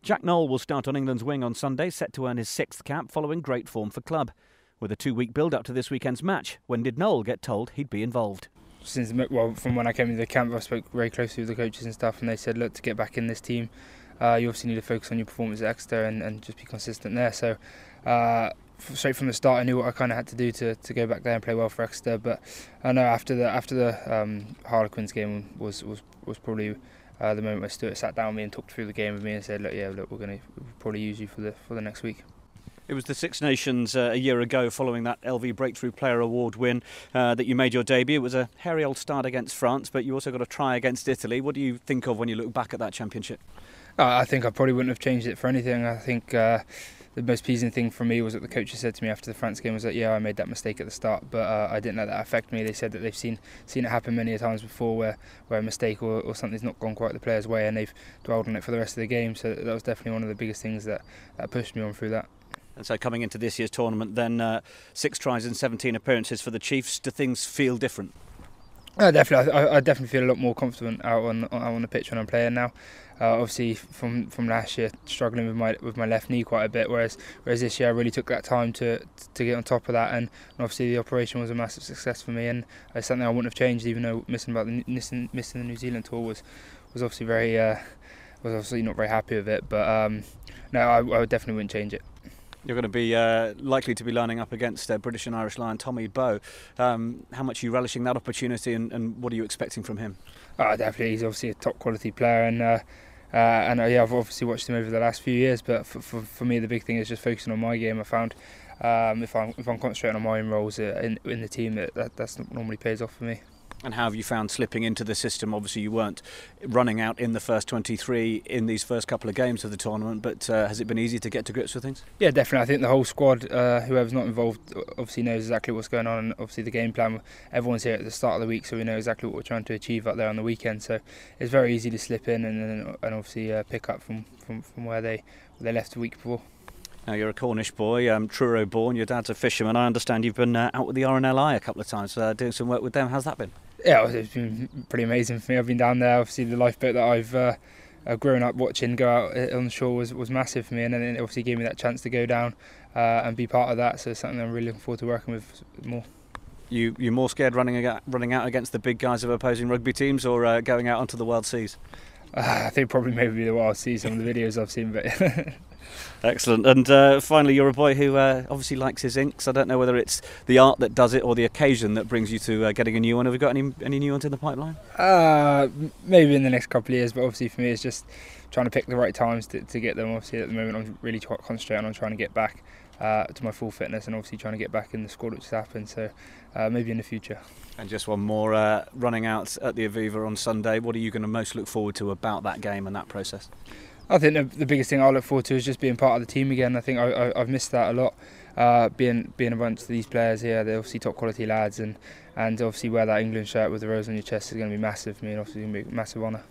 Jack Nowell will start on England's wing on Sunday, set to earn his 6th cap following great form for club. With a 2-week build-up to this weekend's match, when did Nowell get told he'd be involved? From when I came into the camp, I spoke very closely with the coaches and stuff, and they said, look, to get back in this team, you obviously need to focus on your performance at Exeter and just be consistent there. So straight from the start, I knew what I kind of had to do to go back there and play well for Exeter. But I know after the Harlequins game was probably the moment where Stuart sat down with me and talked through the game with me and said, look, we'll probably use you for the next week. It was the Six Nations a year ago, following that LV Breakthrough Player Award win, that you made your debut. It was a hairy old start against France, but you also got a try against Italy. What do you think of when you look back at that championship? I think I probably wouldn't have changed it for anything. I think the most pleasing thing for me was that the coaches said to me after the France game was that, yeah, I made that mistake at the start, but I didn't let that affect me. They said that they've seen it happen many a times before where a mistake or something's not gone quite the player's way, and they've dwelled on it for the rest of the game. So that was definitely one of the biggest things that pushed me on through that. And so coming into this year's tournament then, 6 tries and 17 appearances for the Chiefs. Do things feel different? Definitely. I definitely feel a lot more confident out on the pitch when I'm playing now. Obviously from last year, struggling with my left knee quite a bit, whereas this year I really took that time to get on top of that, and obviously the operation was a massive success for me, and it's something I wouldn't have changed, even though missing the New Zealand tour was obviously was obviously not very happy with it. But no, I definitely wouldn't change it. You're going to be likely to be lining up against British and Irish lion Tommy Bowe. How much are you relishing that opportunity, and what are you expecting from him? Definitely, he's obviously a top quality player, and I've obviously watched him over the last few years. But for me, the big thing is just focusing on my game. I found if I'm concentrating on my own roles in the team, that's normally pays off for me. And how have you found slipping into the system? Obviously you weren't running out in the first 23 in these first couple of games of the tournament, but has it been easy to get to grips with things? Yeah, definitely. I think the whole squad, whoever's not involved, obviously knows exactly what's going on, and obviously the game plan, everyone's here at the start of the week, so we know exactly what we're trying to achieve up there on the weekend. So it's very easy to slip in and obviously pick up from where they left the week before. Now, you're a Cornish boy, Truro born, your dad's a fisherman. I understand you've been out with the RNLI a couple of times, doing some work with them. How's that been? Yeah, it's been pretty amazing for me. I've been down there. Obviously, the lifeboat that I've grown up watching go out on the shore was massive for me, and then it obviously gave me that chance to go down and be part of that. So it's something I'm really looking forward to working with more. You're more scared running out against the big guys of opposing rugby teams, or going out onto the wild seas? I think probably maybe the wild seas. Some of the videos I've seen, but. Excellent. And finally, you're a boy who obviously likes his inks. I don't know whether it's the art that does it or the occasion that brings you to getting a new one. Have you got any new ones in the pipeline? Maybe in the next couple of years, but obviously for me it's just trying to pick the right times to get them. Obviously at the moment I'm really concentrating on trying to get back to my full fitness, and obviously trying to get back in the squad, which has happened. So maybe in the future. And just one more, running out at the Aviva on Sunday. What are you going to most look forward to about that game and that process? I think the biggest thing I look forward to is just being part of the team again. I think I've missed that a lot. Being amongst these players here, they're obviously top quality lads, and obviously wear that England shirt with the rose on your chest is going to be massive for me, and obviously going to be a massive honour.